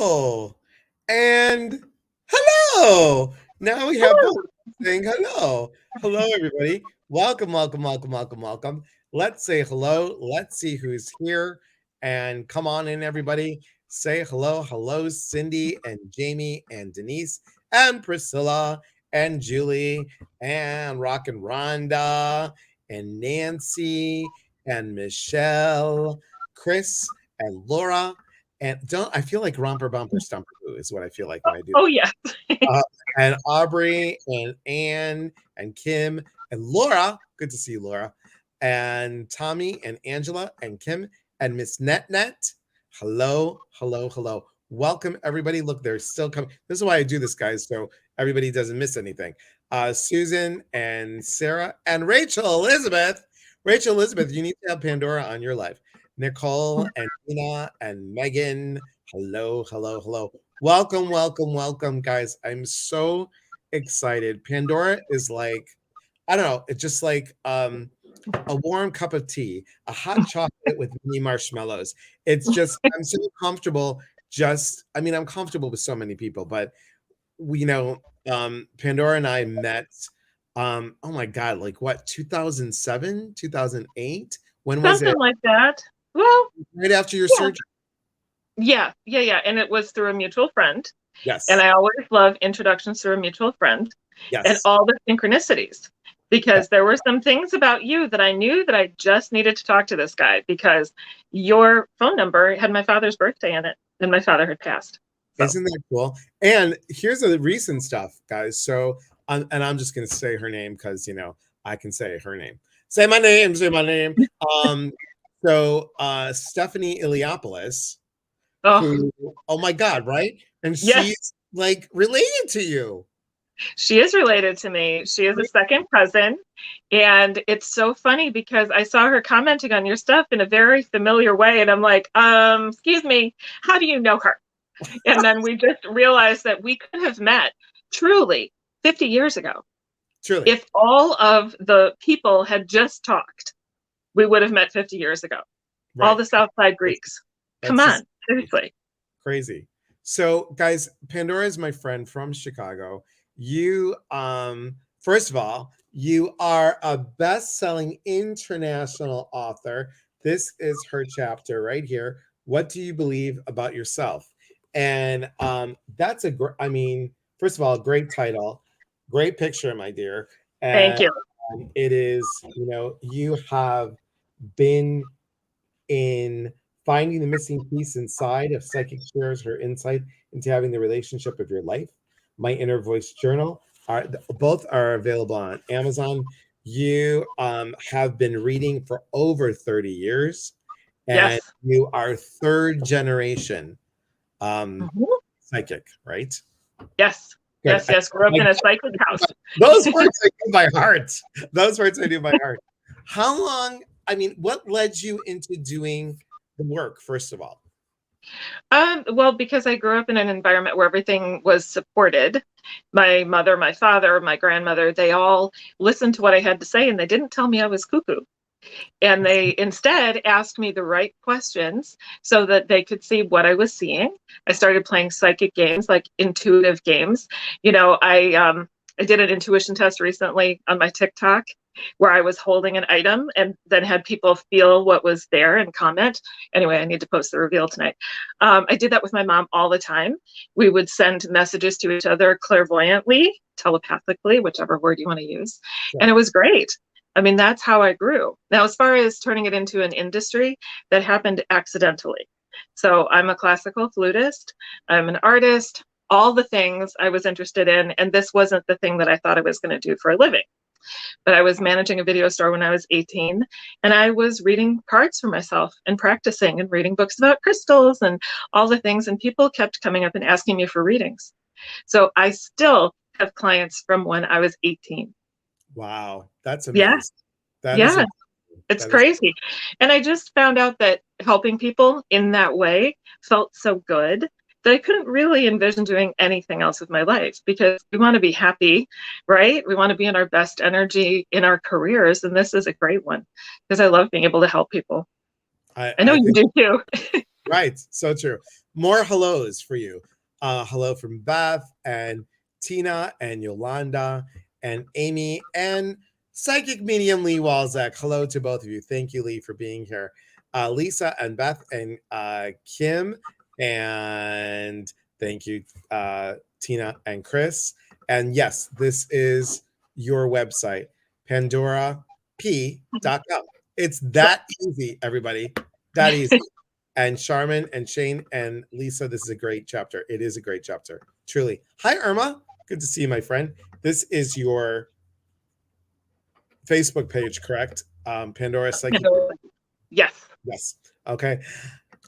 hello, and hello. Now we have both saying hello. Hello, everybody. Welcome, welcome, welcome, welcome, welcome. Let's say hello. Let's see who's here. And come on in, everybody. Say hello. Hello, Cindy and Jamie and Denise and Priscilla and Julie and Rock and Rhonda and Nancy and Michelle, Chris and Laura. And don't I feel like Romper Bumper Stumper Boo is what I feel like when I do Oh, yeah. uh, and Aubrey and Anne and Kim and Laura. Good to see you, Laura. And Tommy and Angela and Kim and Miss Net Net. Hello, hello, hello. Welcome, everybody. Look, they're still coming. This is why I do this, guys, so everybody doesn't miss anything. Susan and Sarah and Rachel Elizabeth. Rachel Elizabeth, you need to have Pandora on your live. Nicole and Tina and Megan. Hello, hello, hello. Welcome, welcome, welcome, guys. I'm so excited. Pandora is like, I don't know, it's just like a warm cup of tea, a hot chocolate with mini marshmallows. It's just, I'm so comfortable. I'm comfortable with so many people, but Pandora and I met, oh my God, like what, 2007, 2008? When was it? Something like that. Well, Right after your yeah. surgery. Yeah. And it was through a mutual friend. Yes. And I always love introductions through a mutual friend. Yes. And all the synchronicities. Because there were some things about you that I knew that I just needed to talk to this guy because your phone number had my father's birthday in it and my father had passed. So. Isn't that cool? And here's the recent stuff, guys. So, and I'm just going to say her name because, I can say her name. Say my name, say my name. So Stephanie Iliopoulos, who, oh my God, right? And she's like related to you. She is related to me. She is a second cousin. And it's so funny because I saw her commenting on your stuff in a very familiar way. And I'm like, excuse me, how do you know her? And then we just realized that we could have met truly 50 years ago. Truly. If all of the people had just talked, we would have met 50 years ago. Right. All the Southside Greeks. Come on, seriously. Crazy. So, guys, Pandora is my friend from Chicago. You, first of all, you are a best-selling international author. This is her chapter right here. What do you believe about yourself? And that's first of all, great title, great picture, my dear. And, thank you. It is, you have been in finding the missing piece inside of Psychic shares her insight into having the relationship of your life. My Inner Voice Journal both are available on Amazon. You have been reading for over 30 years, and you are third generation psychic, right? Yes. Good. Yes. Grew up in a psychic house. Those words I do by heart. Those words I do by heart. How long? What led you into doing the work, first of all? Well, because I grew up in an environment where everything was supported. My mother, my father, my grandmother, they all listened to what I had to say, and they didn't tell me I was cuckoo. And they instead asked me the right questions so that they could see what I was seeing. I started playing psychic games, like intuitive games. I did an intuition test recently on my TikTok where I was holding an item and then had people feel what was there and comment. Anyway, I need to post the reveal tonight. I did that with my mom all the time. We would send messages to each other clairvoyantly, telepathically, whichever word you want to use. Yeah. And it was great. That's how I grew. Now, as far as turning it into an industry, that happened accidentally. So I'm a classical flutist. I'm an artist, all the things I was interested in. And this wasn't the thing that I thought I was going to do for a living. But I was managing a video store when I was 18, and I was reading cards for myself and practicing and reading books about crystals and all the things. And people kept coming up and asking me for readings. So I still have clients from when I was 18. Wow, that's amazing. Yeah. It's crazy. And I just found out that helping people in that way felt so good that I couldn't really envision doing anything else with my life, because we want to be happy, right? We want to be in our best energy in our careers. And this is a great one because I love being able to help people. I know you do too. Right. So true. More hellos for you. Hello from Beth and Tina and Yolanda and Amy and Psychic Medium Lee Walzak. Hello to both of you. Thank you, Lee, for being here. Lisa and Beth and Kim. And thank you, Tina and Chris. And yes, this is your website, pandorap.com. It's that easy, everybody. That easy. And Charmin and Shane and Lisa, this is a great chapter. It is a great chapter, truly. Hi, Irma. Good to see you, my friend. This is your Facebook page, correct? Pandora Psychic. Yes. Yes. Okay.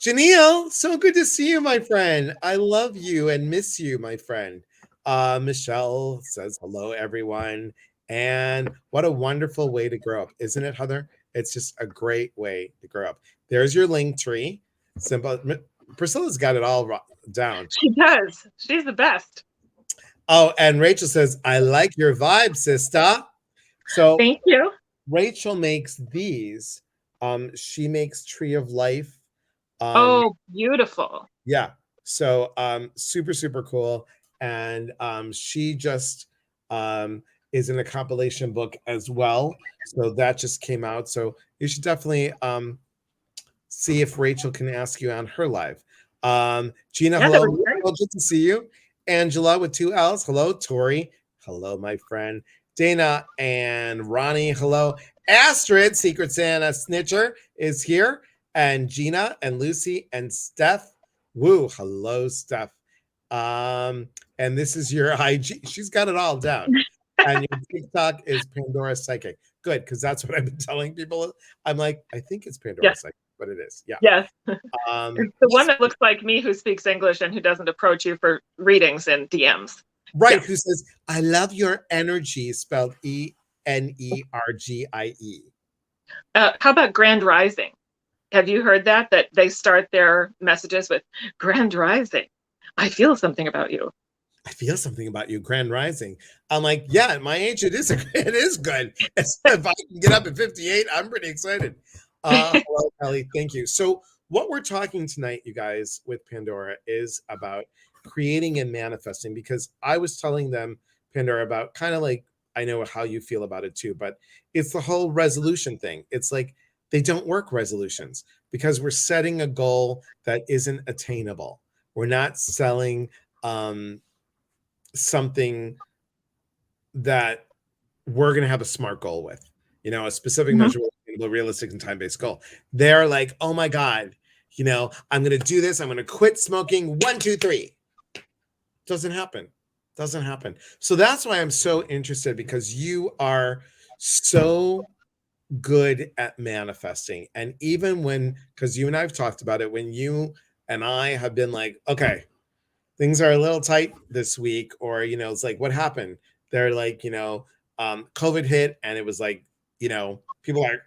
Janelle, so good to see you, my friend. I love you and miss you, my friend. Michelle says hello, everyone. And what a wonderful way to grow up, isn't it, Heather? It's just a great way to grow up. There's your link tree. Simple. Priscilla's got it all down. She does. She's the best. Oh, and Rachel says, I like your vibe, sister. So thank you. Rachel makes these. She makes Tree of Life. Oh, beautiful. Yeah. So super, super cool. And she just is in a compilation book as well. So that just came out. So you should definitely see if Rachel can ask you on her live. Gina, Yeah, hello. Good to see you. Angela with 2 L's. Hello, Tori. Hello, my friend. Dana and Ronnie. Hello. Astrid, Secret Santa Snitcher, is here. And Gina and Lucy and Steph. Woo. Hello, Steph. And this is your IG. She's got it all down. And your TikTok is Pandora Psychic. Good, because that's what I've been telling people. I'm like, I think it's Pandora Psychic, but it is. Yeah. Yes. It's the one that looks like me who speaks English and who doesn't approach you for readings and DMs. Right. Yeah. Who says, I love your energy, spelled ENERGIE. How about Grand Rising? Have you heard that they start their messages with Grand Rising? I feel something about you. I feel something about you, Grand Rising. I'm like, yeah, at my age, it is good. If I can get up at 58, I'm pretty excited. Hello, Kelly. Thank you. So what we're talking tonight, you guys, with Pandora is about creating and manifesting, because I was telling them, Pandora, about kind of like, I know how you feel about it too, but it's the whole resolution thing. It's like they don't work, resolutions, because we're setting a goal that isn't attainable. We're not selling something that we're going to have a SMART goal with, a specific, measurable, realistic, and time-based goal. They're like, oh my God, I'm going to do this. I'm going to quit smoking. 1, 2, 3. Doesn't happen. So that's why I'm so interested, because you are so good at manifesting. And even because you and I have talked about it, when you and I have been like, okay, things are a little tight this week, or, it's like, what happened? They're like, COVID hit, and it was like, people are,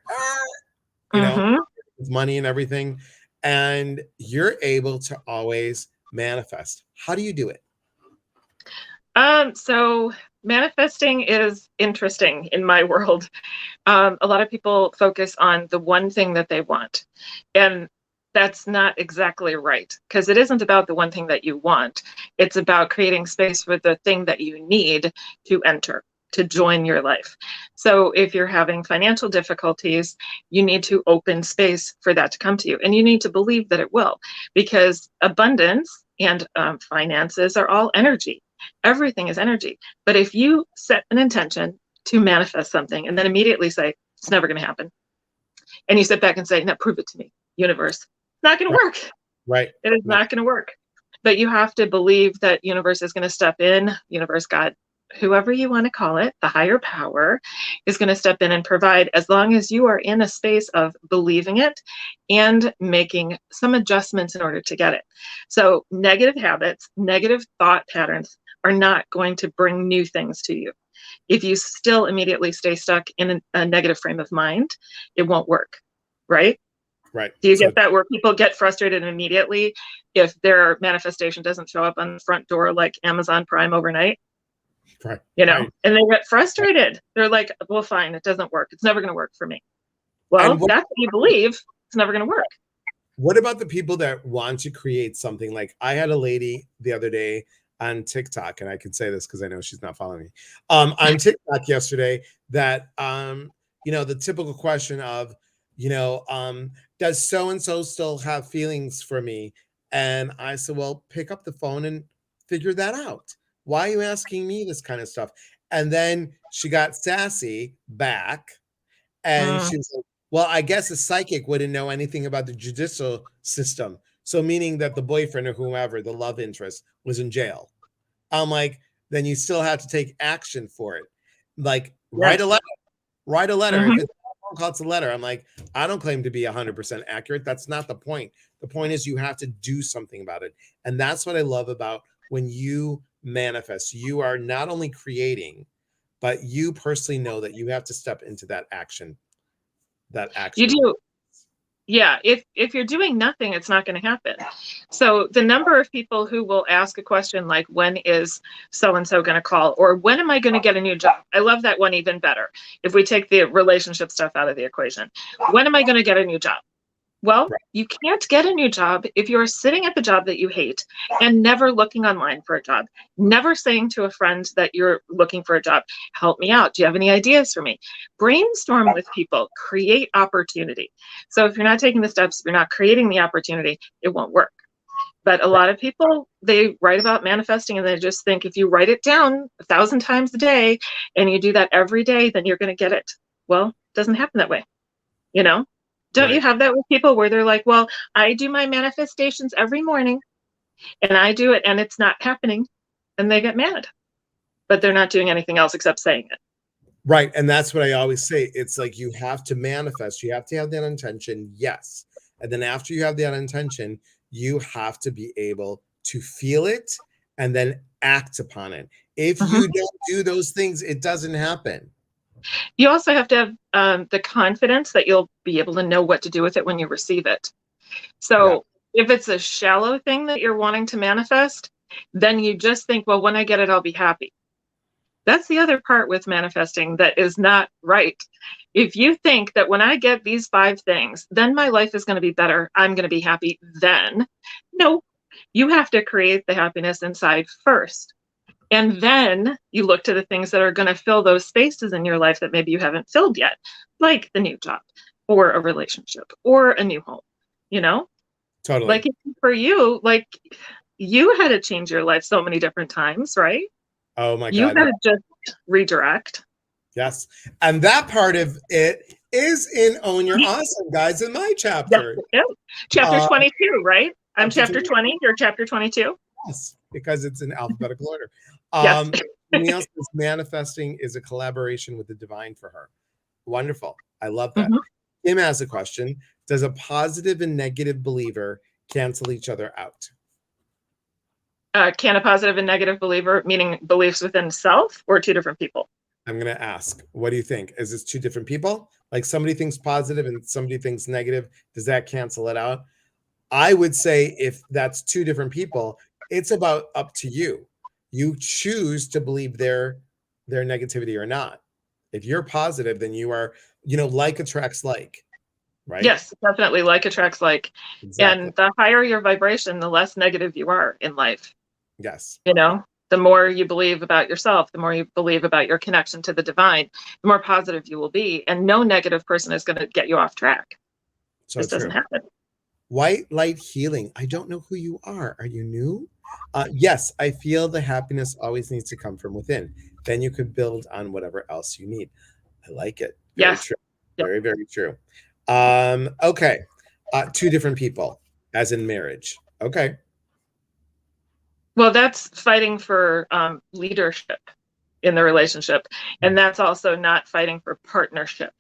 with money and everything. And you're able to always manifest. How do you do it? So manifesting is interesting in my world. A lot of people focus on the one thing that they want, and that's not exactly right, because it isn't about the one thing that you want. It's about creating space for the thing that you need to enter, to join your life. So if you're having financial difficulties, you need to open space for that to come to you, and you need to believe that it will, because abundance and finances are all energy. Everything is energy. But if you set an intention to manifest something and then immediately say, it's never going to happen, and you sit back and say, now prove it to me, universe, it's not going to work. Right. It is not going to work. But you have to believe that universe is going to step in, universe, God, whoever you want to call it, the higher power is going to step in and provide, as long as you are in a space of believing it and making some adjustments in order to get it. So negative habits, negative thought patterns are not going to bring new things to you. If you still immediately stay stuck in a negative frame of mind, it won't work, right? Right. Do you get that, where people get frustrated immediately if their manifestation doesn't show up on the front door like Amazon Prime overnight? Right. And they get frustrated. They're like, well, fine, it doesn't work. It's never going to work for me. Well, that's what you believe. It's never going to work. What about the people that want to create something? Like I had a lady the other day on TikTok, and I can say this because I know she's not following me. On TikTok yesterday, that the typical question of, does so and so still have feelings for me? And I said, well, pick up the phone and figure that out. Why are you asking me this kind of stuff? And then she got sassy back, and Mm, she was like, well, I guess a psychic wouldn't know anything about the judicial system. So, meaning that the boyfriend or whomever, the love interest, was in jail. I'm like, then you still have to take action for it. Like, write a yes. letter. Write a letter. If Hmm. it's not a phone call, it's a letter. I'm like, I don't claim to be 100% accurate. That's not the point. The point is you have to do something about it. And that's what I love about when you manifest. You are not only creating, but you personally know that you have to step into that action, that You action. do. Yeah, if you're doing nothing, it's not going to happen. So the number of people who will ask a question like, when is so and so going to call, or when am I going to get a new job? I love that one even better. If we take the relationship stuff out of the equation, when am I going to get a new job? Well, Right. you can't get a new job if you're sitting at the job that you hate and never looking online for a job, never saying to a friend that you're looking for a job, help me out. Do you have any ideas for me? Brainstorm with people, create opportunity. So if you're not taking the steps, if you're not creating the opportunity, it won't work. But a lot of people, they write about manifesting and they just think if you write it down 1,000 times a day and you do that every day, then you're going to get it. Well, it doesn't happen that way, you know? Don't you Right. have that with people where they're like, well, I do my manifestations every morning and I do it and it's not happening, and they get mad, but they're not doing anything else except saying it. Right. And that's what I always say. It's like you have to manifest, you have to have that intention. Yes. And then after you have that intention, you have to be able to feel it and then act upon it. If Mhm. you don't do those things, it doesn't happen. You also have to have the confidence that you'll be able to know what to do with it when you receive it. Yeah. So if it's a shallow thing that you're wanting to manifest, then you just think, well, when I get it, I'll be happy. That's the other part with manifesting that is not right. If you think that when I get these 5 things, then my life is going to be better, I'm going to be happy, then no, you have to create the happiness inside first. And then you look to the things that are going to fill those spaces in your life that maybe you haven't filled yet, like the new job or a relationship or a new home, you know? Totally. Like for you, like you had to change your life so many different times, right? Oh my You God. had Yeah. to just redirect. Yes. And that part of it is in Own Your Awesome, guys, in my Yes, chapter. it is. Chapter Uh, 22, right? I'm chapter chapter 20. 20. You're chapter 22. Yes, because it's in alphabetical order. Yes. Neil says manifesting is a collaboration with the divine for her. Wonderful. I love that. Mhm. Kim has a question. Does a positive and negative believer cancel each other out? Can a positive and negative believer, meaning beliefs within self, or two different people? I'm going to ask, what do you think? Is this two different people? Like somebody thinks positive and somebody thinks negative. Does that cancel it out? I would say if that's two different people, it's about up to you. You choose to believe their negativity or not. If you're positive, then you are, like attracts like, right? Yes, definitely. Like attracts like. Exactly. And the higher your vibration, the less negative you are in life. Yes. You know, the more you believe about yourself, the more you believe about your connection to the divine, the more positive you will be. And no negative person is going to get you off track. So This doesn't true. happen. White light healing. I don't know who you are. Are you new? Yes, I feel the happiness always needs to come from within. Then you could build on whatever else you need. I like it. Very Yes. true. Yep. Very, very true. Okay. Two different people, as in marriage. Okay. Well, that's fighting for leadership in the relationship. And that's also not fighting for partnership.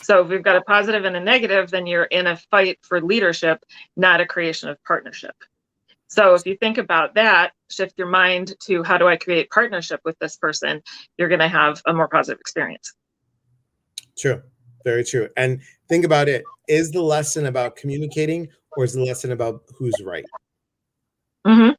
So if we've got a positive and a negative, then you're in a fight for leadership, not a creation of partnership. So if you think about that, shift your mind to how do I create partnership with this person, you're going to have a more positive experience. True. Very true. And think about it. Is the lesson about communicating or is the lesson about who's right? Mm-hmm.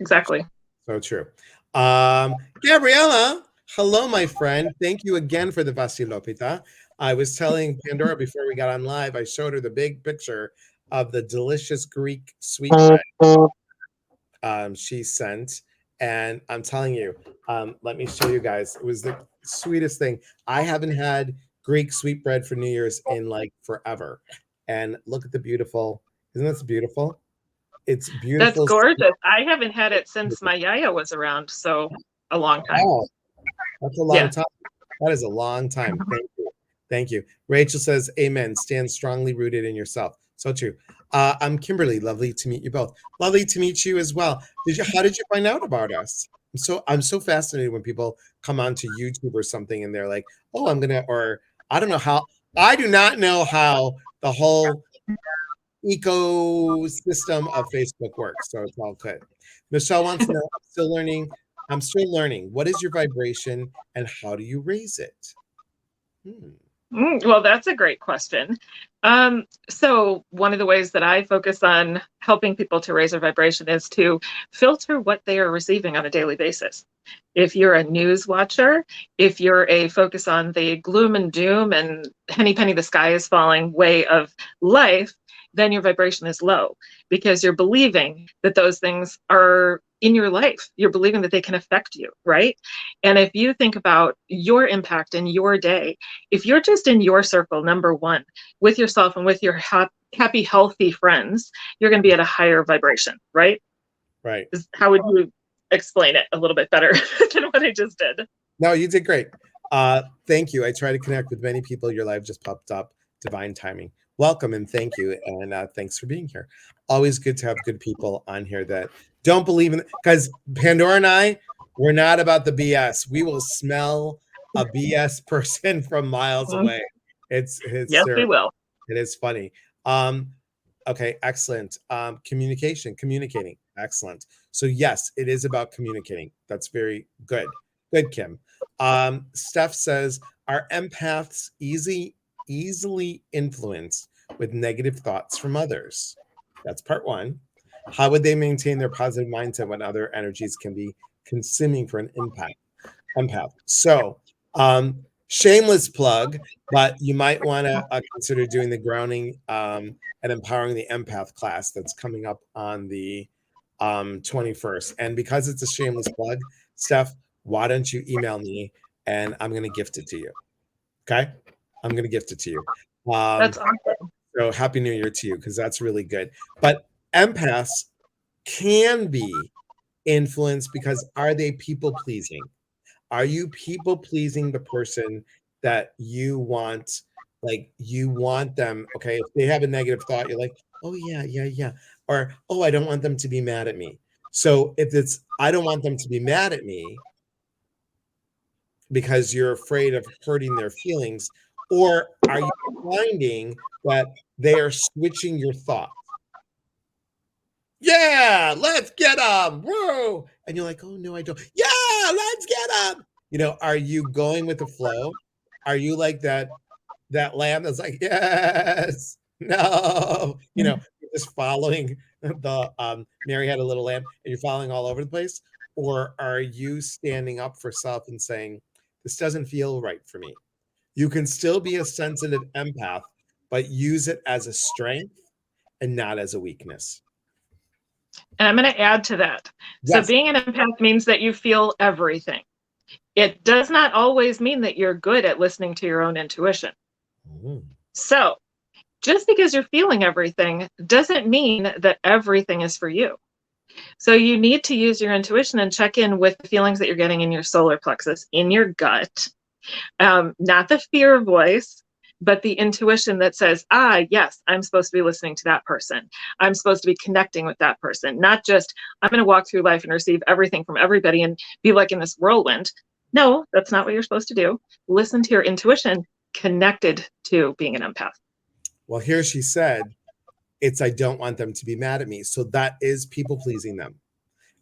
Exactly. So true. Gabriella, hello, my friend. Thank you again for the Vasilopita. I was telling Pandora before we got on live, I showed her the big picture of the delicious Greek sweetbread she sent. And I'm telling you, let me show you guys. It was the sweetest thing. I haven't had Greek sweetbread for New Year's in like forever. And look at the beautiful, isn't this beautiful? It's That's beautiful. gorgeous. I haven't had it since my yaya was around, so a long time. Oh, that's a long Yeah. time. That is a long time. Thank you. Thank you. Rachel says, Amen. Stand strongly rooted in yourself. So true. I'm Kimberly. Lovely to meet you both. Lovely to meet you as well. How did you find out about us? I'm so fascinated when people come onto YouTube or something and they're like, oh, or I don't know how, I do not know how the whole ecosystem of Facebook works. So it's all good. Michelle wants to know, I'm still learning. I'm still learning. What is your vibration and how do you raise it? Well, that's a great question. So one of the ways that I focus on helping people to raise their vibration is to filter what they are receiving on a daily basis. If you're a news watcher, if you're a focus on the gloom and doom and henny penny the sky is falling way of life, then your vibration is low because you're believing that those things are in your life. You're believing that they can affect you, right? And if you think about your impact in your day, if you're just in your circle, number one, with yourself and with your happy, healthy friends, you're going to be at a higher vibration, right? Right. How would you explain it a little bit better than what I just did? No, you did great. Thank you. I try to connect with many people. Your live just popped up. Divine timing. Welcome and thank you. And thanks for being here. Always good to have good people on here that don't believe in, because Pandora and I, we're not about the BS. We will smell a BS person from miles away. It's Yes, we will. It is funny. Okay, excellent. Communicating. Excellent. So yes, it is about communicating. That's very good. Good, Kim. Steph says, are empaths easily influenced with negative thoughts from others? That's part one. How would they maintain their positive mindset when other energies can be consuming for an empath? So, shameless plug, but you might want to consider doing the grounding and empowering the empath class that's coming up on the 21st. And because it's a shameless plug, Steph, why don't you email me and I'm going to gift it to you? Okay. I'm going to gift it to you. That's awesome. So happy New Year to you, because that's really good. But empaths can be influenced because are they people pleasing? Are you people pleasing the person that you want? Like you want them, okay? If they have a negative thought, you're like, oh yeah, yeah, yeah. Or, oh, I don't want them to be mad at me. So if it's, I don't want them to be mad at me because you're afraid of hurting their feelings, or are you finding that they are switching your thoughts? Yeah, let's get them. Whoa. And you're like, oh no, I don't. Yeah, let's get them. Are you going with the flow? Are you like that lamb that's like, yes, no, just following the Mary had a little lamb and you're following all over the place? Or are you standing up for self and saying, this doesn't feel right for me? You can still be a sensitive empath, but use it as a strength and not as a weakness. And I'm going to add to that. So Yes. being an empath means that you feel everything. It does not always mean that you're good at listening to your own intuition. So just because you're feeling everything doesn't mean that everything is for you. So you need to use your intuition and check in with the feelings that you're getting in your solar plexus, in your gut, not the fear voice, but the intuition that says, yes, I'm supposed to be listening to that person. I'm supposed to be connecting with that person, not just, I'm going to walk through life and receive everything from everybody and be like in this whirlwind. No, that's not what you're supposed to do. Listen to your intuition connected to being an empath. Well, here she said, I don't want them to be mad at me. So that is people pleasing them.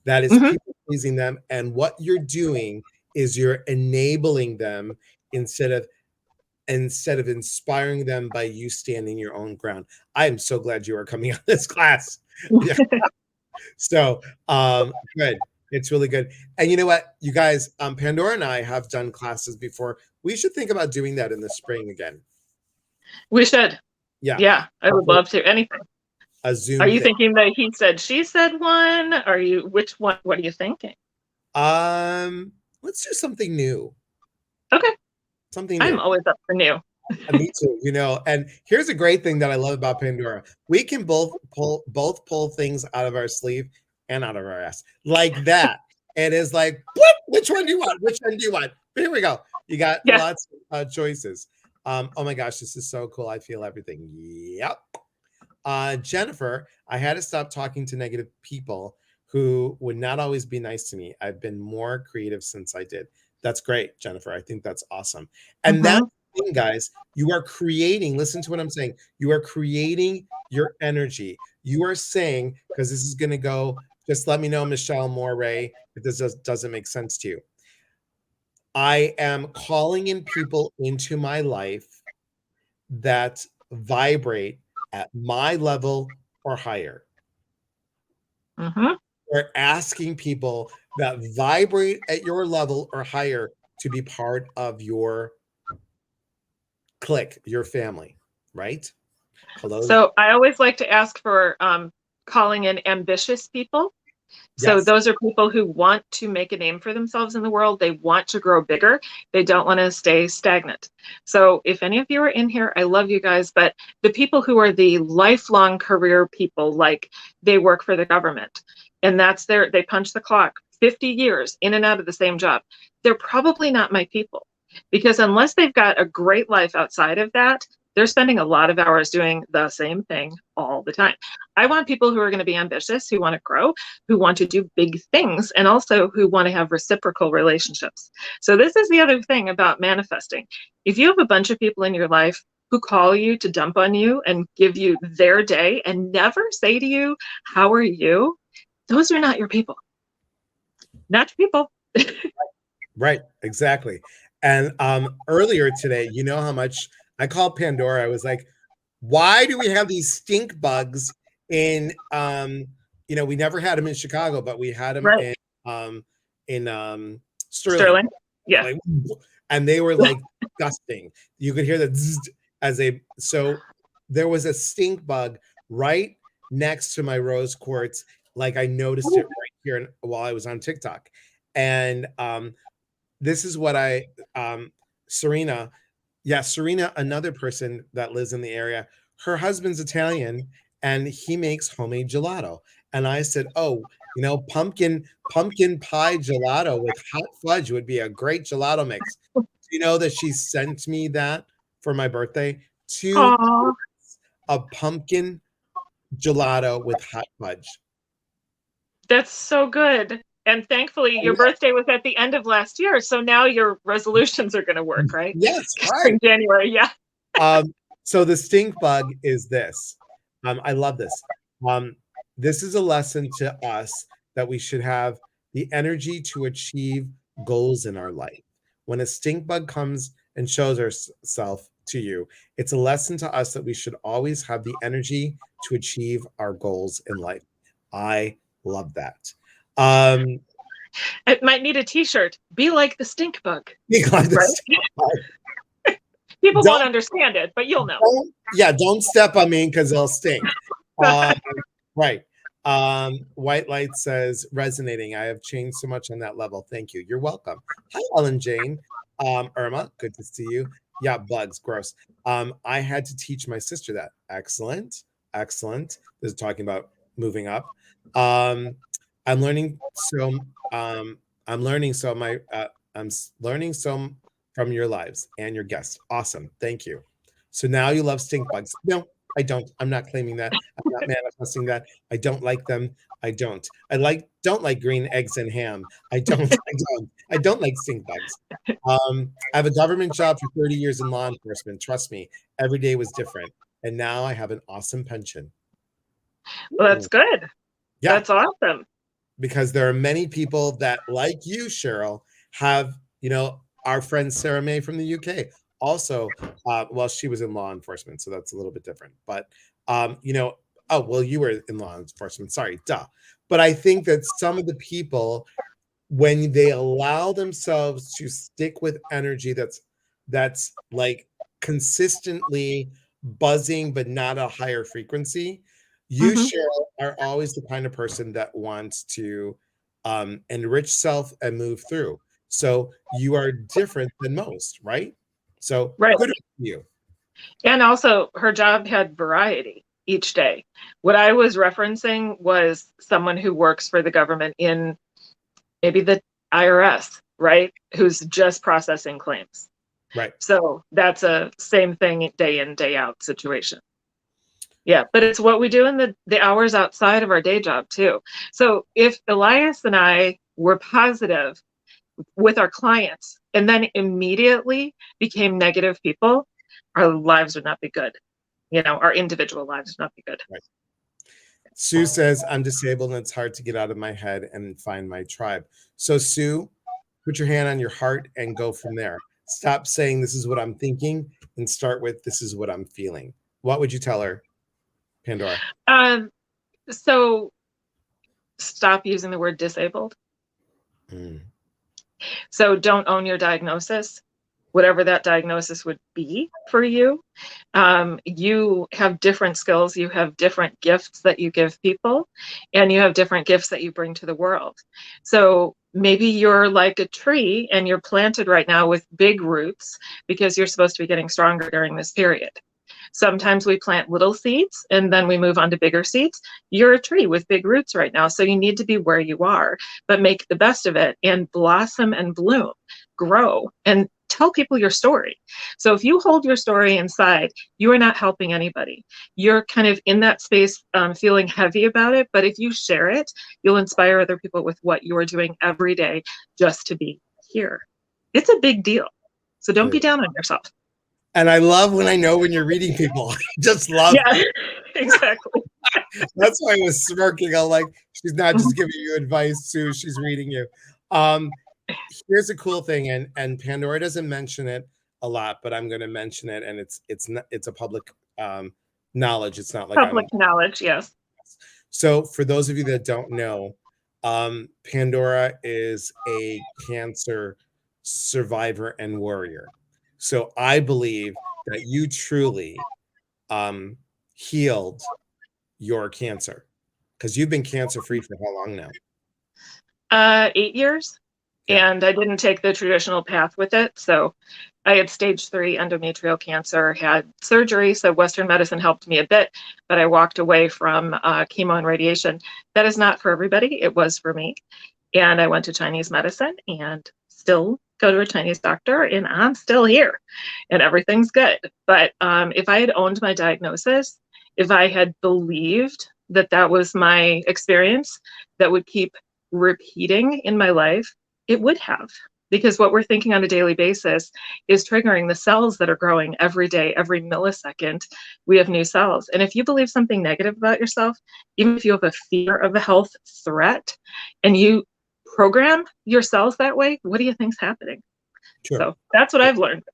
That is people pleasing them. And what you're doing is you're enabling them instead of inspiring them by you standing your own ground. I am so glad you are coming on this class. Yeah. So good. It's really good. And you know what, you guys, Pandora and I have done classes before. We should think about doing that in the spring again. We should. Yeah. Yeah, I would love to. Anything. a Are Zoom you thing. thinking that he said, she said one? Are you, which one? What are you thinking? Um, let's do something new. Okay. Something I'm new. always up for new. Me too, you know. And here's a great thing that I love about Pandora. We can both pull things out of our sleeve and out of our ass. Like that. It is like, what? Which one do you want? Which one do you want? But here we go. You got Yeah. lots of choices. Oh my gosh, this is so cool. I feel everything. Yep. Jennifer, I had to stop talking to negative people who would not always be nice to me. I've been more creative since I did. That's great, Jennifer. I think that's awesome. And that's Mm-hmm. the thing, guys. You are creating, listen to what I'm saying. You are creating your energy. You are saying, because this is going to go, just let me know, Michelle Moray, if this doesn't make sense to you. I am calling in people into my life that vibrate at my level or higher. Mm-hmm. We're asking people that vibrate at your level or higher to be part of your clique, your family, right? Hello? So I always like to ask for calling in ambitious people. So Yes. those are people who want to make a name for themselves in the world. They want to grow bigger. They don't want to stay stagnant. So if any of you are in here, I love you guys. But the people who are the lifelong career people, like they work for the government and they punch the clock 50 years in and out of the same job. They're probably not my people because unless they've got a great life outside of that, they're spending a lot of hours doing the same thing all the time. I want people who are going to be ambitious, who want to grow, who want to do big things, and also who want to have reciprocal relationships. So, this is the other thing about manifesting. If you have a bunch of people in your life who call you to dump on you and give you their day and never say to you, how are you? Those are not your people. Not your people. Right, exactly. And earlier today, you know how much I called Pandora. I was like, why do we have these stink bugs in we never had them in Chicago, but we had them Right. um Sterling. Sterling. Yeah. Like, and they were like disgusting. You could hear the zzz so there was a stink bug right next to my rose quartz. Like I noticed it right here while I was on TikTok. And this is what Serena, yeah, Serena, another person that lives in the area, her husband's Italian and he makes homemade gelato. And I said, oh, pumpkin pie gelato with hot fudge would be a great gelato mix. Do you know that she sent me that for my birthday? Two Aw, of pumpkin gelato with hot fudge. that's so good. And thankfully, your birthday was at the end of last year. So now your resolutions are going to work, right? Yes, In right. January. Yeah. So the stink bug is this. I love this. Um, this is a lesson to us that we should have the energy to achieve goals in our life. When a stink bug comes and shows herself to you, it's a lesson to us that we should always have the energy to achieve our goals in life. I love that. Um, It might need a t-shirt. Be like the stink bug, be glad right? this. People won't Don't, understand it, but you'll know. don't step on me because it'll stink. Um, right. White Light says resonating. I have changed so much on that level. Thank you. You're welcome. Hi, Ellen Jane. Irma, good to see you. Yeah, bugs, gross. I had to teach my sister that. Excellent. Excellent. This is talking about moving up. Um, I'm learning so I'm learning so my learning so from your lives and your guests. Awesome. Thank you. So now you love stink bugs. No, I don't. I'm not claiming that. I'm not manifesting that. I don't like them. I don't. Don't like green eggs and ham. I don't. I don't. I don't like stink bugs. I have a government job for 30 years in law enforcement. Trust me, every day was different. And now I have an awesome pension. Well, that's Ooh. good. Yeah, That's awesome. because there are many people that, like you, Cheryl, have, our friend Sarah May from the UK. Also, well, she was in law enforcement, so that's a little bit different. But, oh, well, you were in law enforcement. Sorry, duh. But I think that some of the people, when they allow themselves to stick with energy that's like consistently buzzing, but not a higher frequency, You, Hmm. Cheryl, are always the kind of person that wants to enrich self and move through. So you are different than most, right? So Right. kudos to you. And also, her job had variety each day. What I was referencing was someone who works for the government in maybe the IRS, right? Who's just processing claims. Right. So that's a same thing day in, day out situation. Yeah, but it's what we do in the hours outside of our day job too. So if Elias and I were positive with our clients and then immediately became negative people, our lives would not be good. You know, our individual lives would not be good. Right. Sue says, I'm disabled and it's hard to get out of my head and find my tribe. So, Sue, put your hand on your heart and go from there. Stop saying, this is what I'm thinking, and start with, this is what I'm feeling. What would you tell her, Pandora? Um, so stop using the word disabled. Mm, So don't own your diagnosis, whatever that diagnosis would be for you. You have different skills, you have different gifts that you give people, and you have different gifts that you bring to the world. So maybe you're like a tree and you're planted right now with big roots because you're supposed to be getting stronger during this period. Sometimes we plant little seeds and then we move on to bigger seeds. You're a tree with big roots right now, so you need to be where you are, but make the best of it and blossom and bloom, grow, and tell people your story. So if you hold your story inside, you are not helping anybody. You're kind of in that space, feeling heavy about it. But if you share it, you'll inspire other people with what you're doing every day just to be here. It's a big deal. So don't be down on yourself. and I love when I know when you're reading people. I just love Yeah, exactly. that's why I was smirking. I'm like, she's not Mhm. just giving you advice, Sue, she's reading you. Um, Here's a cool thing, and Pandora doesn't mention it a lot, but I'm going to mention it, and it's not, it's a public knowledge. It's not like Public I'm. knowledge, yes. So for those of you that don't know, Pandora is a cancer survivor and warrior. So I believe that you truly um, healed your cancer because you've been cancer free for how long now? 8 years, Yeah. and I didn't take the traditional path with it. So I had stage 3 endometrial cancer, had surgery. So Western medicine helped me a bit, but I walked away from chemo and radiation. That is not for everybody. It was for me. And I went to Chinese medicine and still go to a Chinese doctor, and I'm still here and everything's good. But if I had owned my diagnosis, if I had believed that that was my experience that would keep repeating in my life, it would have. Because what we're thinking on a daily basis is triggering the cells that are growing every day, every millisecond. We have new cells. And if you believe something negative about yourself, even if you have a fear of a health threat and you program your cells that way, what do you think's happening? Sure. So that's what I've learned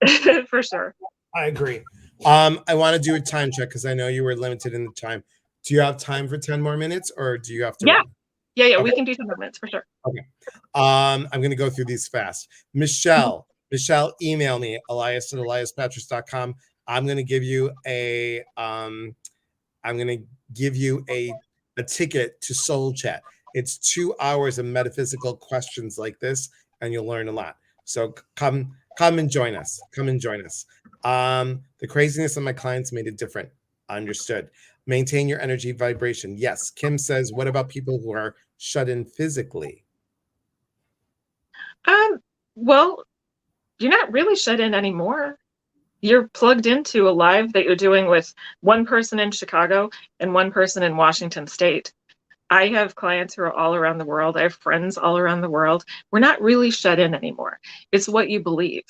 for sure. I agree. I want to do a time check because I know you were limited in the time. Do you have time for 10 more minutes or do you have to Yeah. run? Yeah. Okay. We can do 10 minutes for sure. Okay. I'm going to go through these fast. Michelle, email me, elias@eliaspatras.com. I'm going to give you I'm going to give you a ticket to Soul Chat. It's 2 hours of metaphysical questions like this, and you'll learn a lot. So come and join us. Come and join us. The craziness of my clients made it different. Understood. Maintain your energy vibration. Yes. Kim says, what about people who are shut in physically? Um, well, you're not really shut in anymore. You're plugged into a live that you're doing with one person in Chicago and one person in Washington State. I have clients who are all around the world. I have friends all around the world. We're not really shut in anymore. It's what you believe.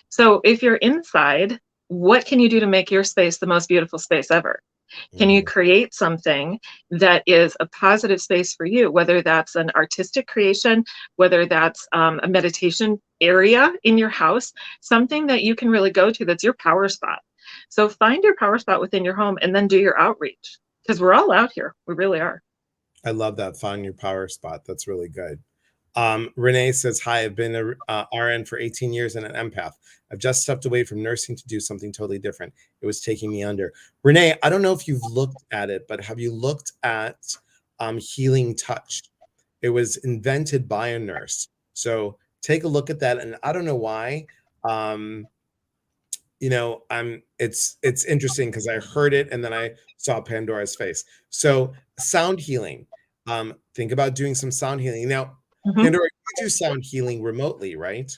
So if you're inside, what can you do to make your space the most beautiful space ever? Can you Mm, create something that is a positive space for you, whether that's an artistic creation, whether that's a meditation area in your house, something that you can really go to that's your power spot. So find your power spot within your home and then do your outreach because we're all out here. We really are. I love that. Find your power spot. That's really good. Renee says, hi, I've been a RN for 18 years and an empath. I've just stepped away from nursing to do something totally different. It was taking me under. Renee, I don't know if you've looked at it, but have you looked at Healing Touch? It was invented by a nurse. So take a look at that. And I don't know why. It's interesting because I heard it and then I saw Pandora's face. So sound healing. Think about doing some sound healing. Now, Mhm. Pandora, you do sound healing remotely, right?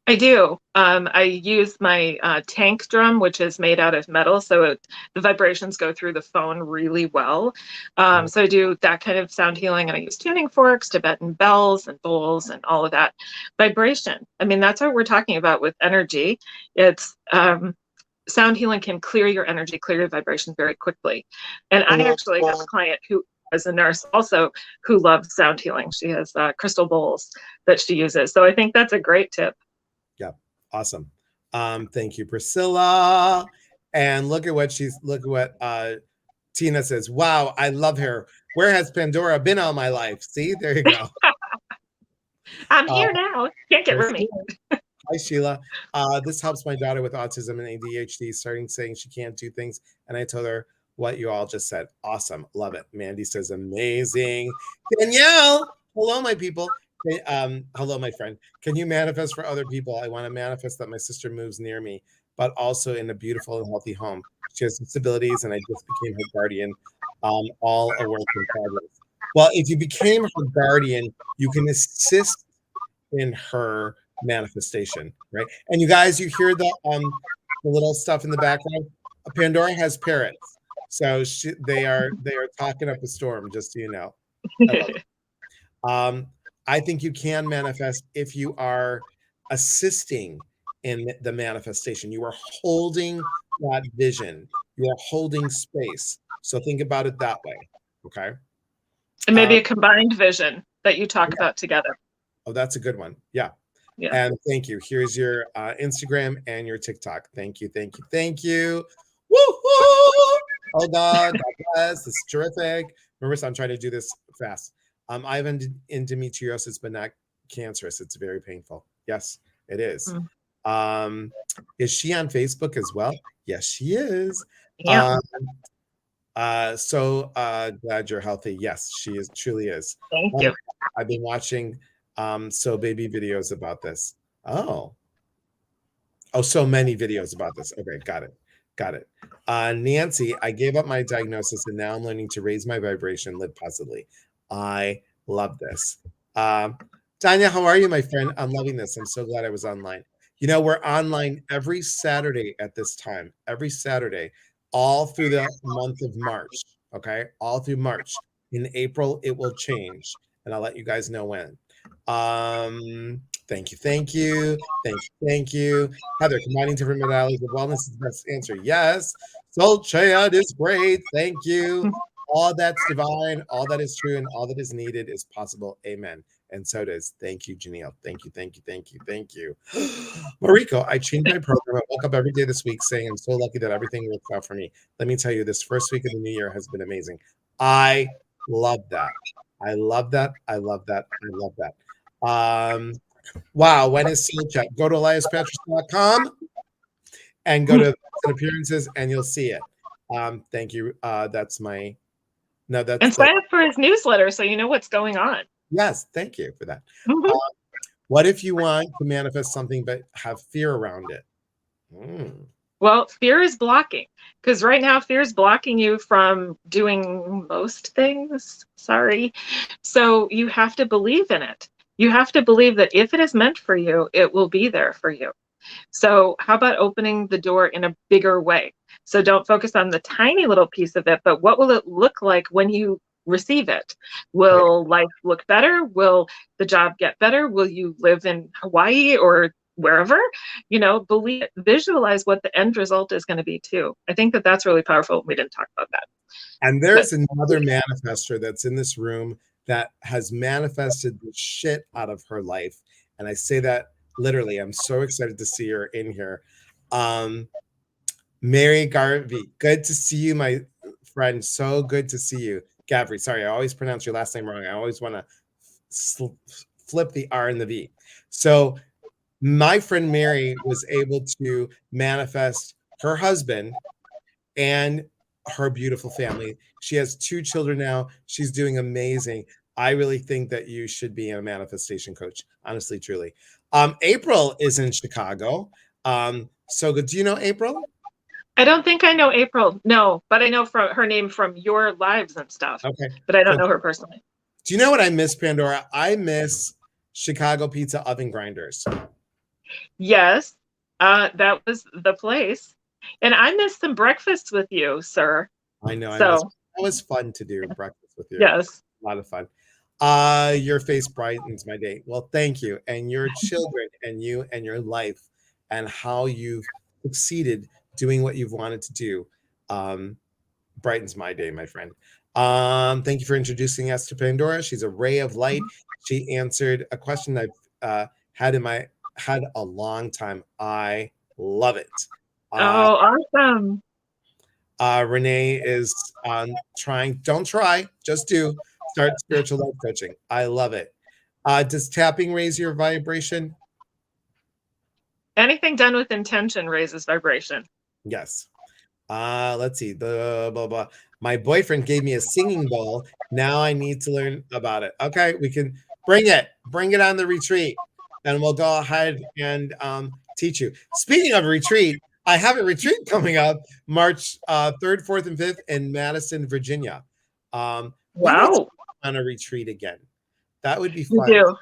I do. I use my tank drum, which is made out of metal, so the vibrations go through the phone really well. So I do that kind of sound healing, and I use tuning forks, Tibetan bells, and bowls, and all of that vibration. I mean, that's what we're talking about with energy. It's sound healing can clear your energy, clear your vibration very quickly. And I actually have a client who is a nurse also who loves sound healing. She has crystal bowls that she uses. So I think that's a great tip. Yeah, awesome. Thank you, Priscilla. And look at what Tina says. Wow, I love her. Where has Pandora been all my life? See, there you go. I'm Uh, here now. Can't get rid of me. Hi, Sheila. This helps my daughter with autism and ADHD, starting saying she can't do things. And I told her what you all just said. Awesome. Love it. Mandy says, amazing. Danielle, hello, my people. Hello, my friend. Can you manifest for other people? I want to manifest that my sister moves near me, but also in a beautiful and healthy home. She has disabilities, and I just became her guardian. All a work in progress. Well, if you became her guardian, you can assist in her manifestation, right? And you guys, you hear the little stuff in the background. Pandora has parrots, so they are talking up a storm. Just so you know, I love it. I think you can manifest if you are assisting in the manifestation. You are holding that vision. You are holding space. So think about it that way. Okay. And maybe a combined vision that you talk Yeah. about together. Oh, that's a good one. Yeah. Yeah. And thank you. Here's your Instagram and your TikTok. Thank you, thank you, thank you. Woo-hoo! Oh God, God bless. This is terrific. Remember, I'm trying to do this fast. I have endometriosis, but not cancerous. It's very painful. Yes, it is. Mm. Is she on Facebook as well? Yes, she is. Yeah. So glad you're healthy. Yes, she is, truly is. Thank you. I've been watching So Baby videos about this. Oh, so many videos about this. Okay, got it. Got it. Nancy, I gave up my diagnosis and now I'm learning to raise my vibration, live positively. I love this. Tanya, how are you, my friend? I'm loving this. I'm so glad I was online. You know, we're online every Saturday at this time, every Saturday, all through the month of March. Okay, all through March. In April, it will change, and I'll let you guys know when. Thank you, thank you, thank you, thank you. Heather, combining different modalities of wellness is the best answer. Yes. Soul Chad is great. Thank you. All that's divine, all that is true, and all that is needed is possible. Amen. And so does. Thank you, Janelle. Thank you, thank you, thank you, thank you. Mariko, I changed my program. I woke up every day this week saying I'm so lucky that everything works out for me. Let me tell you, this first week of the new year has been amazing. I love that. I love that. I love that. I love that. Wow, when is Soul Chat? Go to eliaspatras.com and go to appearances and you'll see it. Thank you. That's my And sign up for his newsletter so you know what's going on. Yes, thank you for that. What if you want to manifest something but have fear around it? Well, fear is blocking because right now fear is blocking you from doing most things. Sorry. So you have to believe in it. You have to believe that if it is meant for you, it will be there for you. So how about opening the door in a bigger way? So don't focus on the tiny little piece of it, but what will it look like when you receive it? Will life look better? Will the job get better? Will you live in Hawaii or wherever? Believe, visualize what the end result is going to be too. I think that that's really powerful. We didn't talk about that. And there's another manifester that's in this room that has manifested the shit out of her life. And I say that literally. I'm so excited to see her in here. Mary Garvey, good to see you, my friend. So good to see you. Gavri, sorry, I always pronounce your last name wrong. I always want to flip the R and the V. So my friend Mary was able to manifest her husband and her beautiful family. She has 2 children now. She's doing amazing. I really think that you should be a manifestation coach, honestly, truly. April is in Chicago. So good. Do you know April? I don't think I know April. No, but I know from her name from your lives and stuff. Okay. But I don't So know her personally. do you know what I miss, Pandora? I miss Chicago pizza oven grinders. Yes, that was the place. And I missed some breakfasts with you, sir. I know I miss. So, That was fun to do breakfast with you. yes. A lot of fun. Your face brightens my day. Well, thank you. And your children and you and your life and how you've succeeded doing what you've wanted to do brightens my day, my friend. Thank you for introducing us to Pandora. She's a ray of light. She answered a question I've had in my had a long time. I love it. Uh, Oh, awesome. Renee is trying, don't try, just do. Start spiritual life coaching. I love it. Does tapping raise your vibration? Anything done with intention raises vibration. Yes. Let's see. The blah blah. My boyfriend gave me a singing bowl. Now I need to learn about it. Okay, we can bring it. Bring it on the retreat, and we'll go ahead and teach you. Speaking of retreat, I have a retreat coming up March 3rd, 4th, and 5th in Madison, Virginia. We need to Wow. go on a retreat again. That would be You fun. do.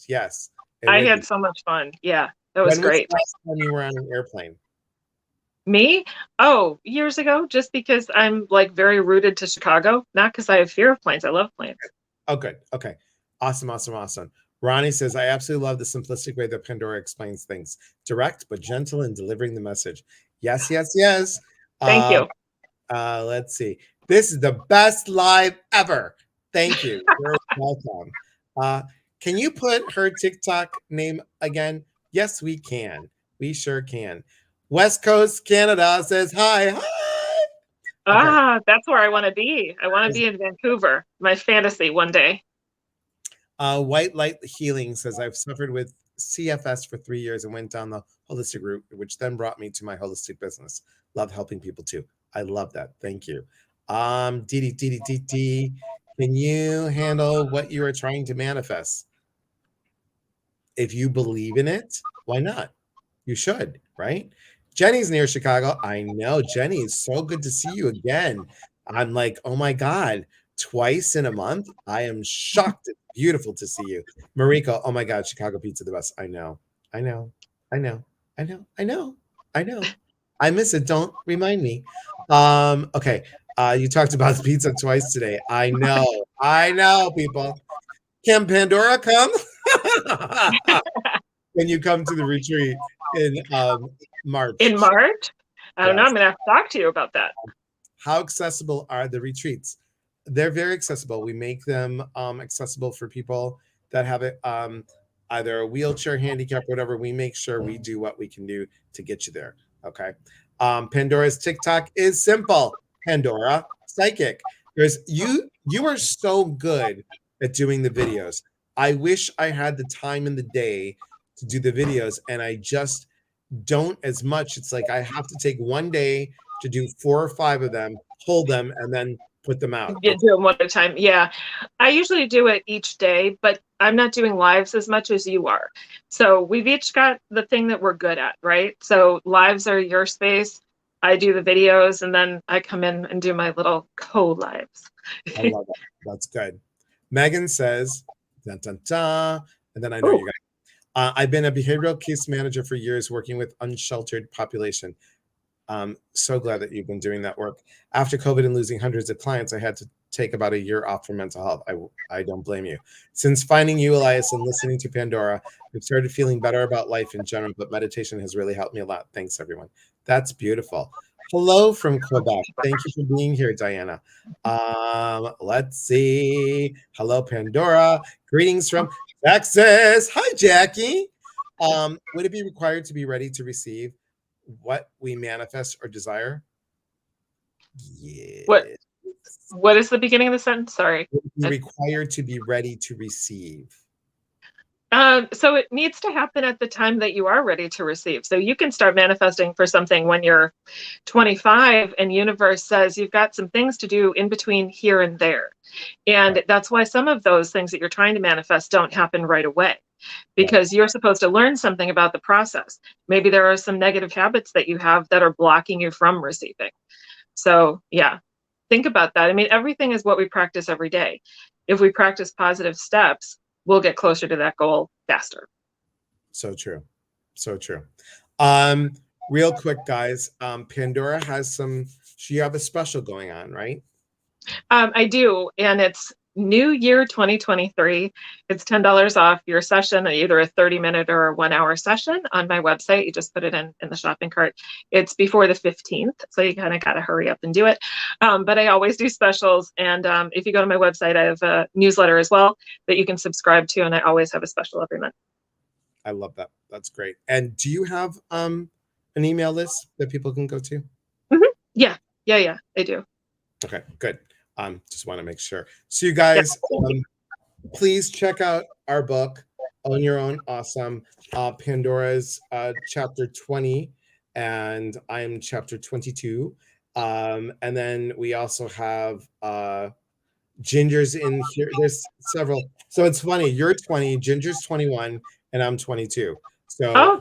Yes, it I would be. had so much fun. Yeah, that was When was great. the last time you were on an airplane? Me? Oh, years ago, just because I'm like very rooted to Chicago, not because I have fear of planes. I love planes. Oh, good. Okay. Awesome, awesome, awesome. Ronnie says, I absolutely love the simplistic way that Pandora explains things. Direct, but gentle in delivering the message. Yes, yes, yes. Thank you. Let's see. This is the best live ever. Thank you. You're welcome. Can you put her TikTok name again? Yes, we can. We sure can. West Coast Canada says hi. Hi. Okay. That's where I want to be. I want to be in Vancouver. My fantasy one day. White Light Healing says, I've suffered with CFS for 3 years and went down the holistic route, which then brought me to my holistic business. Love helping people too. I love that. Thank you. DD, can you handle what you are trying to manifest? If you believe in it, why not? You should, right? Jenny's near Chicago. I know, Jenny. It's so good to see you again. I'm like, oh my God, twice in a month. I am shocked. It's beautiful to see you. Mariko, oh my God, Chicago pizza the best. I know, I know, I know, I know, I know, I know. I miss it. Don't remind me. Okay. You talked about pizza twice today. I know, people. Can Pandora come? When you come to the retreat in March. In March? I don't know. Yes. I'm going to have to talk to you about that. How accessible are the retreats? They're very accessible. We make them accessible for people that have it either a wheelchair, handicap, whatever. We make sure we do what we can do to get you there. Okay. Pandora's TikTok is simple. Pandora Psychic. There's you are so good at doing the videos. I wish I had the time in the day to do the videos, and I just don't as much. It's like I have to take one day to do 4 or 5 of them, hold them, and then put them out. Do them one at a time. Yeah. I usually do it each day, but I'm not doing lives as much as you are. So we've each got the thing that we're good at, right? So lives are your space. I do the videos and then I come in and do my little co-lives. I love that. That's good. Megan says, dun, dun, dun, and then I know Oh, you guys. I've been a behavioral case manager for years working with unsheltered population. So glad that you've been doing that work. After COVID and losing hundreds of clients, I had to take about a year off from mental health. I don't blame you. Since finding you, Elias, and listening to Pandora, I've started feeling better about life in general, but meditation has really helped me a lot. Thanks, everyone. That's beautiful. Hello from Quebec. Thank you for being here, Diana. Let's see. Hello, Pandora. Greetings from Texas. Hi, Jackie. Would it be required to be ready to receive what we manifest or desire? what Yes. what is the beginning of the sentence? Sorry. Would it be required to be ready to receive? So it needs to happen at the time that you are ready to receive. So you can start manifesting for something when you're 25 and universe says you've got some things to do in between here and there. Right. And that's why some of those things that you're trying to manifest don't happen right away, Right. because you're supposed to learn something about the process. Maybe there are some negative habits that you have that are blocking you from receiving. So, yeah, think about that. I mean, everything is what we practice every day. If we practice positive steps, we'll get closer to that goal faster. So true. So true. Um, Real quick, guys. Pandora has some. She have a special going on, right? I do, and it's New Year 2023. It's $10 off your session, either a 30-minute or a 1 hour session on my website. You just put it in the shopping cart. It's before the 15th, so you kind of got to hurry up and do it. But I always do specials, and if you go to my website, I have a newsletter as well that you can subscribe to, and I always have a special every month. I love that. That's great. And do you have an email list that people can go to? Mhm. Yeah, yeah, I do. Okay, good. Just want to make sure. So you Yeah, guys, thank you. please check out our book, Own Your Own Awesome. Pandora's chapter 20, and I'm chapter 22. And then we also have Ginger's in here. There's several. So it's funny. You're 20, Ginger's 21, and I'm 22. So Oh,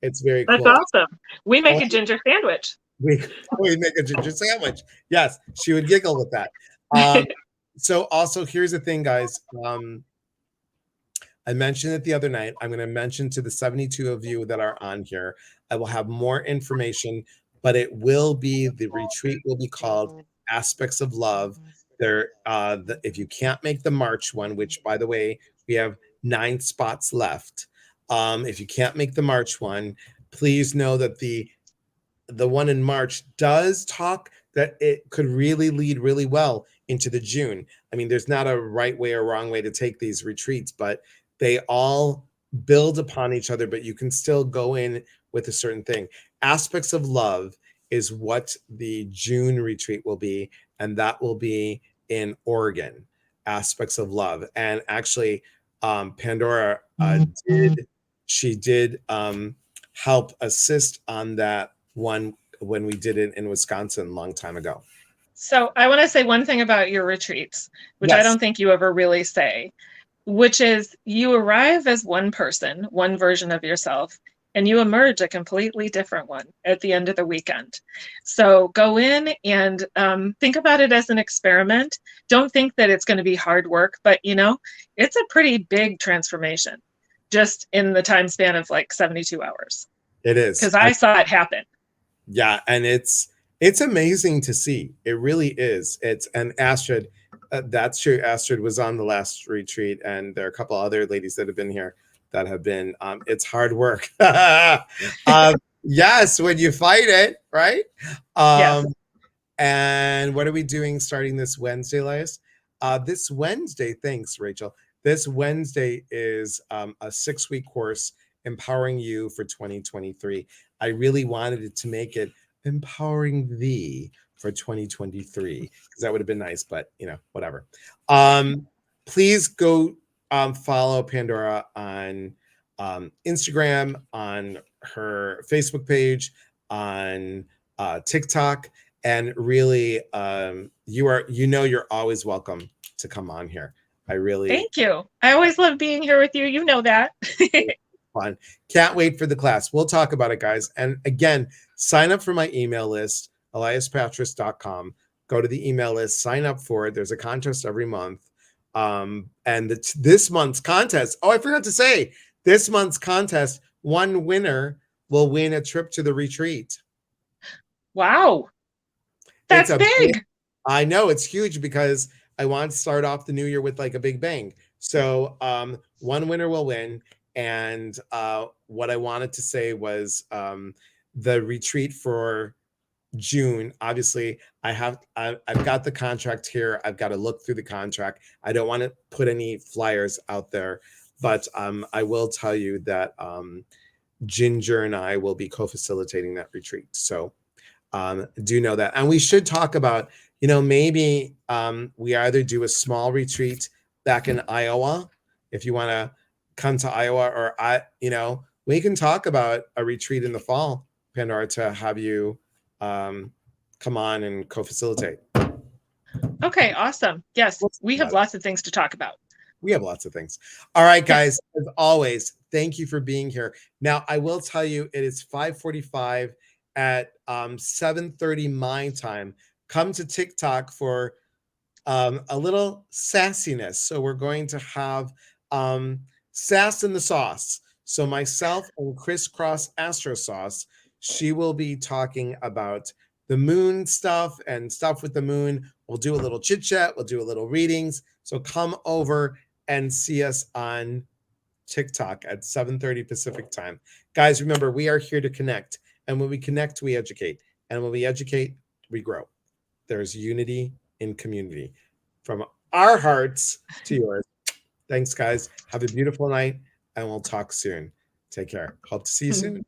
it's very that's cool. awesome. We I make want a ginger sandwich. we we make a ginger sandwich. Yes, she would giggle with that. Um, so also here's the thing, guys. I mentioned it the other night. I'm going to mention to the 72 of you that are on here. I will have more information, but it will be the retreat will be called Aspects of Love. If you can't make the March one, which by the way, we have 9 spots left. If you can't make the March one, please know that the one in March does talk that it could really lead really well into the June. I mean, there's not a right way or wrong way to take these retreats, but they all build upon each other, but you can still go in with a certain thing. Aspects of Love is what the June retreat will be, and that will be in Oregon. Aspects of Love. And actually, Pandora did help assist on that one when we did it in Wisconsin a long time ago. So I want to say one thing about your retreats, which I Yes, don't think you ever really say, which is you arrive as one person, one version of yourself, and you emerge a completely different one at the end of the weekend. So go in and think about it as an experiment. Don't think that it's going to be hard work, but it's a pretty big transformation just in the time span of like 72 hours. it is. Because I saw it happen. Yeah, and it's amazing to see. It really is. It's and Astrid, that's true. Astrid was on the last retreat, and there are a couple other ladies that have been here that have been. It's hard work. Yes, when you fight it, right? Yes. Um, And what are we doing starting this Wednesday, Elias? This Wednesday, thanks, Rachel. This Wednesday is a 6-week course empowering you for 2023. I really wanted it to make it empowering thee for 2023 because that would have been nice, but whatever. Please go follow Pandora on Instagram, on her Facebook page, on TikTok, and really you're always welcome to come on here. I really Thank you. I always love being here with you. You know that. fun. Can't wait for the class. We'll talk about it, guys. And again, sign up for my email list, eliaspatras.com. Go to the email list, sign up for it. There's a contest every month. And this month's contest, oh, I forgot to say, this month's contest, one winner will win a trip to the retreat. Wow. It's That's a big, big. I know it's huge because I want to start off the new year with like a big bang. So one winner will win. And what I wanted to say was the retreat for June. Obviously, I've got the contract here. I've got to look through the contract. I don't want to put any flyers out there, but I will tell you that Ginger and I will be co-facilitating that retreat. So do know that. And we should talk about, maybe we either do a small retreat back in Iowa, if you want to come to Iowa, or we can talk about a retreat in the fall, Pandora, to have you come on and co-facilitate. Okay, awesome. Yes, We'll we have lots of things to talk about. We have lots of things. All right, Yes. guys, as always, thank you for being here. Now, I will tell you, it is 5:45 at 7:30 my time. Come to TikTok for a little sassiness. So we're going to have sass in the sauce. So myself and Crisscross Astro Sauce, she will be talking about the moon stuff and stuff with the moon. We'll do a little chit chat. We'll do a little readings. So come over and see us on TikTok at 7:30 Pacific time. Guys, remember, we are here to connect. And when we connect, we educate. And when we educate, we grow. There's unity in community. From our hearts to yours. Thanks, guys. Have a beautiful night, and we'll talk soon. Take care. Hope to see you soon.